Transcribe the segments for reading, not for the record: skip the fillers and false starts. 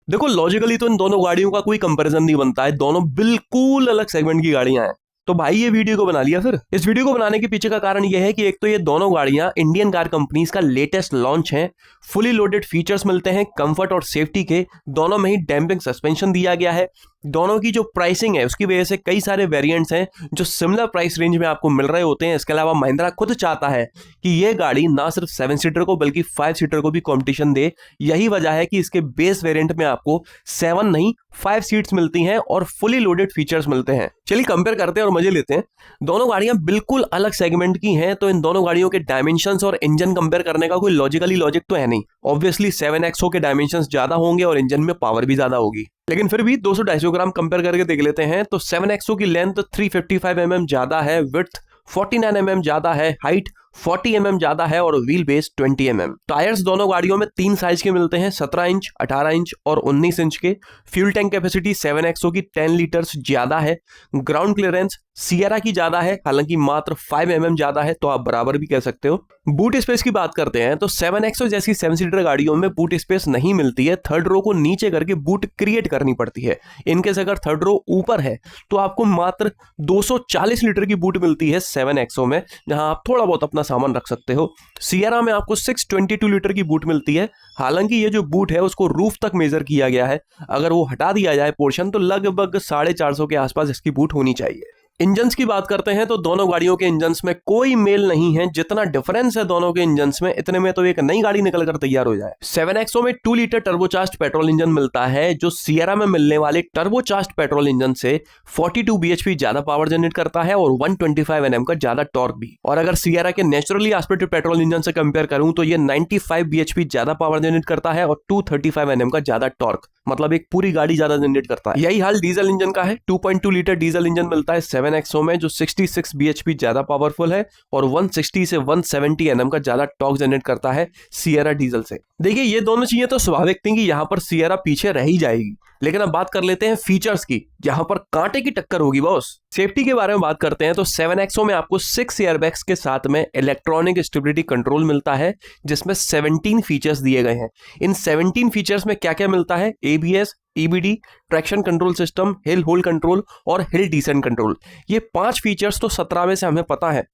देखो लॉजिकली तो इन दोनों गाड़ियों का कोई कंपैरिजन नहीं बनता है, दोनों बिल्कुल अलग सेगमेंट की गाड़ियां हैं। तो भाई ये वीडियो को बना लिया। फिर इस वीडियो को बनाने के पीछे का कारण यह है कि एक तो ये दोनों गाड़ियां इंडियन कार कंपनीज का लेटेस्ट लॉन्च हैं, फुली लोडेड फीचर्स मिलते हैं कंफर्ट और सेफ्टी के, दोनों में ही डैम्पिंग सस्पेंशन दिया गया है, दोनों की जो प्राइसिंग है उसकी वजह से कई सारे वेरिएंट्स हैं जो सिमिलर प्राइस रेंज में आपको मिल रहे होते हैं। इसके अलावा महिंद्रा खुद चाहता है कि ये गाड़ी ना सिर्फ 7 सीटर को बल्कि 5 सीटर को भी कंपटीशन दे। यही वजह है कि इसके बेस वेरिएंट में आपको 7 नहीं 5 सीट्स मिलती हैं और फुली लोडेड फीचर्स मिलते हैं। चलिए कंपेयर करते हैं और मजे लेते हैं। दोनों गाड़ियां बिल्कुल अलग सेगमेंट की हैं, तो इन दोनों गाड़ियों के डायमेंशंस और इंजन कंपेयर करने का कोई लॉजिक तो है नहीं। ऑब्वियसली 7XO के डायमेंशंस ज्यादा होंगे और इंजन में पावर भी ज्यादा होगी, लेकिन फिर भी 200-250 ग्राम कंपेयर करके देख लेते हैं। तो 7XO की लेंथ 355 mm ज्यादा है, विड्थ 49 mm ज्यादा है, हाइट 40 mm ज्यादा है और व्हील बेस 20 mm। टायर्स दोनों गाड़ियों में 3 साइज के मिलते हैं, 17 इंच, 18 इंच और 19 इंच के। फ्यूल टैंक कैपेसिटी 7XO की 10 लीटर्स ज्यादा है। ग्राउंड क्लियरेंस सियरा की ज्यादा है, हालांकि मात्र 5 mm ज्यादा है, तो आप बराबर भी कह सकते हो। बूट स्पेस की बात करते हैं तो 7XO जैसी 7 सीटर गाड़ियों में बूट स्पेस नहीं मिलती है, थर्ड रो को नीचे करके बूट क्रिएट करनी पड़ती है। इनकेस अगर थर्ड रो ऊपर है तो आपको मात्र 240 लीटर की बूट मिलती है 7XO में, जहां आप थोड़ा बहुत अपना सामान रख सकते हो। सियरा में आपको 622 लीटर की बूट मिलती है, हालांकि ये जो बूट है उसको रूफ तक मेजर किया गया है, अगर वो हटा दिया जाए पोर्शन तो लगभग 450 के आसपास इसकी बूट होनी चाहिए। इंजन्स की बात करते हैं तो दोनों गाड़ियों के इंजन्स में कोई मेल नहीं है, जितना डिफरेंस है दोनों के इंजन्स में इतने में तो एक नई गाड़ी निकलकर तैयार हो जाए। 7XO में 2 लीटर टर्बोचार्ज्ड पेट्रोल इंजन मिलता है, जो सियरा में मिलने वाले टर्बोचार्ज्ड पेट्रोल इंजन से 42 bhp ज्यादा पावर जनरेट करता है और 125 Nm का ज्यादा टॉर्क भी। और अगर सियरा के नेचुरली एस्पिरेटेड पेट्रोल इंजन से कंपेयर करूं तो ये 95 bhp ज्यादा पावर जनरेट करता है और 235 Nm का ज्यादा टॉर्क, मतलब एक पूरी गाड़ी ज्यादा जनरेट करता है। यही हाल डीजल इंजन का है, 2.2 लीटर डीजल इंजन मिलता है 7XO में, जो 66 bhp ज्यादा पावरफुल है और 160 से 170 Nm का ज्यादा टॉर्क जनरेट करता है सियरा डीजल से। देखिए ये दोनों चीजें तो स्वाभाविक थी कि यहां पर सियरा पीछे रह ही जाएगी, लेकिन अब बात कर लेते हैं फीचर्स की, जहां पर कांटे की टक्कर होगी बॉस। सेफ्टी के बारे में बात करते हैं तो 7XO में आपको 6 एयरबैग्स के साथ में इलेक्ट्रॉनिक स्टेबिलिटी कंट्रोल मिलता है, जिसमें 17 फीचर्स दिए गए हैं। इन 17 फीचर्स में क्या क्या मिलता है? ABS, EBD, traction control system, hill hold control और हिल डिसेंट कंट्रोल। ये 5 फीचर्स तो 17 में से हमें पता है,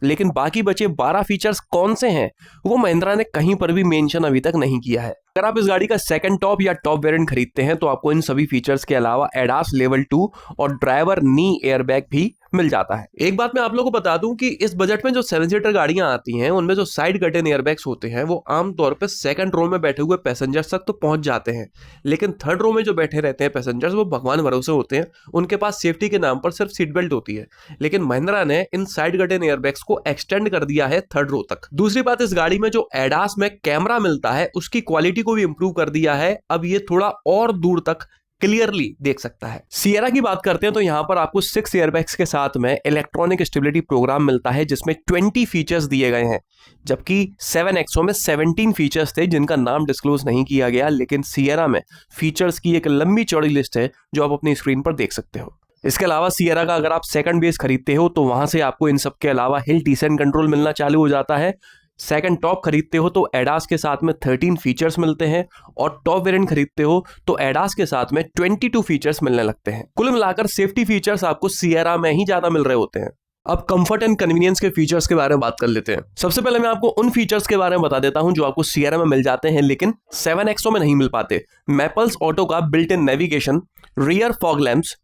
लेकिन बाकी बचे 12 फीचर्स कौन से हैं वो महिंद्रा ने कहीं पर भी मेंशन अभी तक नहीं किया है। अगर आप इस गाड़ी का सेकंड टॉप या टॉप वेरिएंट खरीदते हैं तो आपको इन सभी फीचर्स के अलावा एडास लेवल 2 और ड्राइवर नी एयरबैग भी मिल जाता है। एक बात मैं आप लोगों को बता दूं कि इस बजट में जो 7 सीटर गाड़ियां आती हैं उनमें जो साइड कर्टेन एयरबैग्स होते हैं वो आमतौर पर सेकंड रो में बैठे हुए पैसेंजर्स तक तो पहुंच जाते हैं, लेकिन थर्ड रो में जो बैठे रहते हैं पैसेंजर्स वो भगवान भरोसे होते हैं, उनके पास सेफ्टी के नाम पर सिर्फ सीट बेल्ट होती है। लेकिन महिंद्रा ने इन साइड कर्टेन एयरबैग्स को एक्सटेंड कर दिया है थर्ड रो तक। दूसरी बात, इस गाड़ी में जो एडास में कैमरा मिलता है उसकी क्वालिटी को भी इंप्रूव कर दिया है, अब ये थोड़ा और दूर तक क्लियरली देख सकता है। सियरा की बात करते हैं तो यहां पर आपको 6 एयरबैग्स के साथ में इलेक्ट्रॉनिक स्टेबिलिटी प्रोग्राम मिलता है, जिसमें 20 फीचर्स दिए गए हैं, जबकि 7XO में 17 फीचर्स थे जिनका नाम डिस्क्लोज नहीं किया गया। लेकिन सियरा में फीचर्स की एक लंबी चौड़ी लिस्ट है जो आप अपनी स्क्रीन पर देख सकते हो। इसके अलावा सियरा का अगर आप सेकंड बेस खरीदते हो तो वहां से आपको इन सब के अलावा हिल डिसेंट कंट्रोल मिलना चालू हो जाता है। सेकंड टॉप खरीदते हो तो एडास के साथ में 13 फीचर्स मिलते हैं और टॉप वेरिएंट खरीदते हो तो एडास के साथ में 22 फीचर्स मिलने लगते हैं। कुल मिलाकर सेफ्टी फीचर्स आपको सियरा में ही ज्यादा मिल रहे होते हैं। अब कंफर्ट एंड कन्वीनियंस के फीचर्स के बारे में बात कर लेते हैं। सबसे पहले मैं आपको उन फीचर्स के बारे में बता देता हूं जो आपको सियरा में मिल जाते हैं लेकिन 7XO में नहीं मिल पाते। मैपल्स ऑटो का built in navigation, rear fog lamps,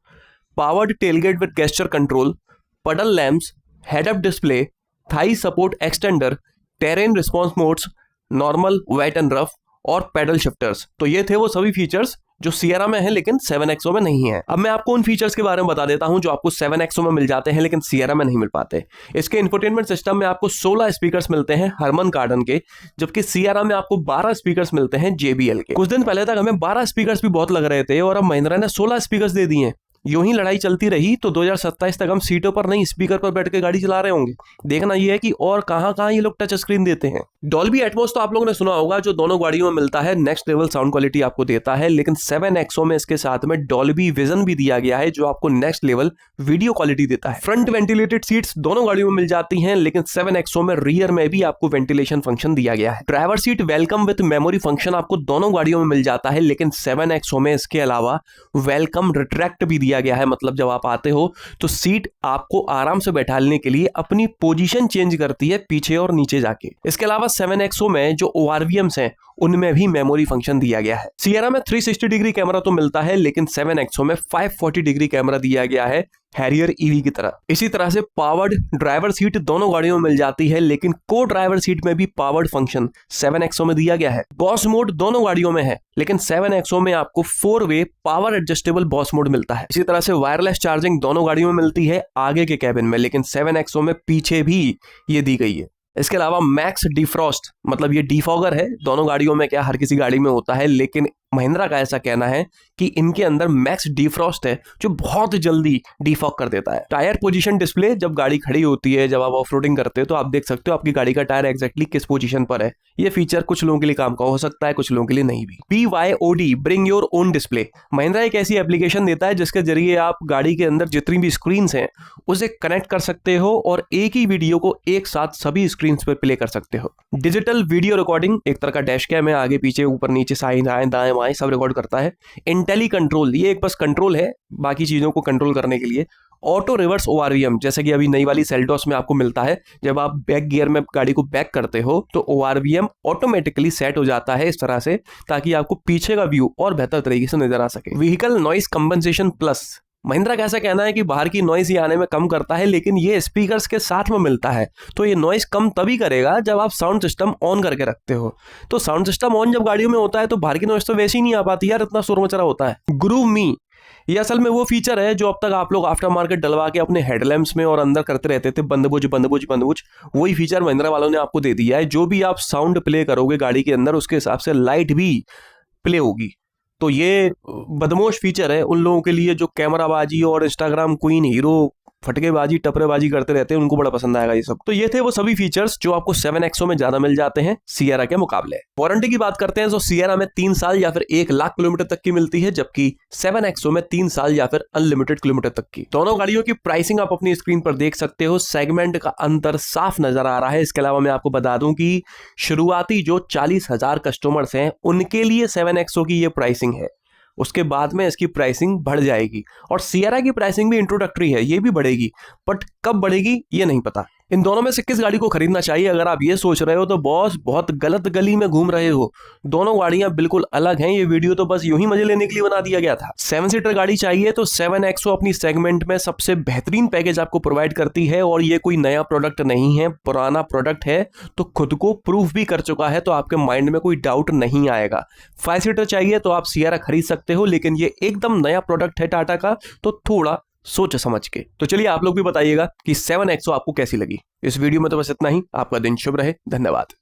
powered tailgate with gesture control, puddle lamps, head up display, thigh support extender, terrain response modes, normal, wet and rough और पेडल शिफ्टर्स। तो ये थे वो सभी फीचर्स जो सियरा में है लेकिन 7XO में नहीं है। अब मैं आपको उन फीचर्स के बारे में बता देता हूं जो आपको 7XO में मिल जाते हैं लेकिन सियरा में नहीं मिल पाते। इसके इंफोटेनमेंट सिस्टम में आपको 16 स्पीकर्स मिलते हैं हरमन कार्डन के, जबकि सियरा में आपको 12 स्पीकर्स मिलते हैं JBL के। कुछ दिन पहले तक हमें 12 स्पीकर्स भी बहुत लग रहे थे और अब महिंद्रा ने 16 स्पीकर्स दे दिए। यूं ही लड़ाई चलती रही तो 2027 तक हम सीटों पर नहीं स्पीकर पर बैठ के गाड़ी चला रहे होंगे। देखना यह है कि और कहां ये लोग टच स्क्रीन देते हैं। डॉल्बी एटमॉस तो आप लोगों ने सुना होगा, जो दोनों गाड़ियों में मिलता है, नेक्स्ट लेवल साउंड क्वालिटी आपको देता है। लेकिन 7XO में इसके साथ में डॉल्बी विजन भी दिया गया है, जो आपको नेक्स्ट लेवल वीडियो क्वालिटी देता है। फ्रंट वेंटिलेटेड सीट्स दोनों गाड़ियों में मिल जाती हैं, लेकिन 7XO में रियर में भी आपको वेंटिलेशन फंक्शन दिया गया है। Driver seat welcome with memory function आपको दोनों गाड़ियों में मिल जाता है, लेकिन 7XO में इसके अलावा वेलकम रिट्रैक्ट भी दिया गया है। मतलब जब आप आते हो तो सीट आपको आराम से बैठाने के लिए अपनी पोजीशन चेंज करती है पीछे और नीचे जाके। इसके अलावा 7XO में जो ORVMs हैं उनमें भी मेमोरी फंक्शन दिया गया है। सिएरा में 360 डिग्री कैमरा तो मिलता है, लेकिन 7XO में 540 डिग्री कैमरा दिया गया है, हैरियर ईवी की तरह। इसी तरह से पावर्ड ड्राइवर सीट दोनों गाड़ियों में मिल जाती है, लेकिन को ड्राइवर सीट में भी पावर्ड फंक्शन 7XO में दिया गया है। बॉस मोड दोनों गाड़ियों में है, लेकिन 7XO में आपको 4-वे पावर एडजस्टेबल बॉस मोड मिलता है। इसी तरह से वायरलेस चार्जिंग दोनों गाड़ियों में मिलती है आगे के कैबिन में, लेकिन 7XO में पीछे भी ये दी गई है। इसके अलावा मैक्स डिफ्रॉस्ट, मतलब ये डिफॉगर है, दोनों गाड़ियों में क्या हर किसी गाड़ी में होता है, लेकिन महिंद्रा का ऐसा कहना है कि इनके अंदर मैक्स डिफ्रॉस्ट है जो बहुत जल्दी डिफॉग कर देता है। टायर पोजीशन डिस्प्ले, जब गाड़ी खड़ी होती है, जब आप ऑफरोडिंग करते हो तो आप देख सकते हो आपकी गाड़ी का टायर एग्जैक्टली किस पोजीशन पर है। ये फीचर कुछ लोगों के लिए काम का हो सकता है, कुछ लोगों के लिए नहीं भी। BYOD bring your own display, Mahindra एक ऐसी एप्लीकेशन देता है जिसके जरिए आप गाड़ी के अंदर जितनी भी स्क्रीन हैं उसे कनेक्ट कर सकते हो और एक ही वीडियो को एक साथ सभी स्क्रीन पर प्ले कर सकते हो। डिजिटल वीडियो रिकॉर्डिंग, एक तरह का डैश कैम है, आगे पीछे ऊपर नीचे साइड दाएं बाएं सब रिकॉर्ड करता है। इंटेली कंट्रोल, ये एक बस कंट्रोल है बाकी चीजों को कंट्रोल करने के लिए। ऑटो रिवर्स ORVM, जैसे कि अभी नई वाली सेल्टोस में आपको मिलता है, जब आप बैक गियर में गाड़ी को बैक करते हो तो ORVM ऑटोमेटिकली सेट हो जाता है इस तरह से, ताकि आपको पीछे का व्यू और बेहतर तरीके से नजर आ सके। Vehicle noise compensation plus, Mahindra का ऐसा कहना है कि बाहर की नॉइस ये आने में कम करता है, लेकिन ये स्पीकर्स के साथ में मिलता है, तो ये नॉइस कम तभी करेगा जब आप साउंड सिस्टम ऑन करके रखते हो। तो साउंड सिस्टम ऑन जब गाड़ियों में होता है तो बाहर की नॉइस तो वैसे ही नहीं आ पाती यार, इतना शोर मचरा होता है। ग्रूव मी, ये असल में वो फीचर है जो अब तक आप लोग आफ्टर मार्केट डलवा के अपने हेडलैम्प्स में और अंदर करते रहते थे, बंदबुज, वही फीचर महिंद्रा वालों ने आपको दे दिया है। जो भी आप साउंड प्ले करोगे गाड़ी के अंदर, उसके हिसाब से लाइट भी प्ले होगी। तो ये बदमाश फीचर है उन लोगों के लिए जो कैमराबाजी और इंस्टाग्राम क्वीन हीरो फटकेबाजी टपरेबाजी करते रहते हैं, उनको बड़ा पसंद आएगा ये सब। तो ये थे वो सभी फीचर्स जो आपको 7XO में ज्यादा मिल जाते हैं सिएरा के मुकाबले। वारंटी की बात करते हैं तो सिएरा में 3 साल या फिर 1 लाख किलोमीटर तक की मिलती है, जबकि 7XO में 3 साल या फिर अनलिमिटेड किलोमीटर तक की। दोनों गाड़ियों की प्राइसिंग आप अपनी स्क्रीन पर देख सकते हो, सेगमेंट का अंतर साफ नजर आ रहा है। इसके अलावा मैं आपको बता दूं कि शुरुआती जो 40,000 कस्टमर्स हैं उनके लिए 7XO की ये प्राइसिंग है, उसके बाद में इसकी प्राइसिंग बढ़ जाएगी। और सिएरा की प्राइसिंग भी इंट्रोडक्टरी है, ये भी बढ़ेगी, बट कब बढ़ेगी ये नहीं पता। इन दोनों में से किस गाड़ी को खरीदना चाहिए अगर आप ये सोच रहे हो तो बॉस बहुत गलत गली में घूम रहे हो। दोनों गाड़ियां बिल्कुल अलग हैं, ये वीडियो तो बस यूं ही मजे लेने के लिए बना दिया गया था। 7 सीटर गाड़ी चाहिए तो 7XO अपनी सेगमेंट में सबसे बेहतरीन पैकेज आपको प्रोवाइड करती है, और ये कोई नया प्रोडक्ट नहीं है, पुराना प्रोडक्ट है, तो खुद को प्रूफ भी कर चुका है, तो आपके माइंड में कोई डाउट नहीं आएगा। 5 सीटर चाहिए तो आप सिएरा खरीद सकते हो, लेकिन ये एकदम नया प्रोडक्ट है टाटा का, तो थोड़ा सोच समझ के। तो चलिए आप लोग भी बताइएगा कि 7XO आपको कैसी लगी। इस वीडियो में तो बस इतना ही। आपका दिन शुभ रहे, धन्यवाद।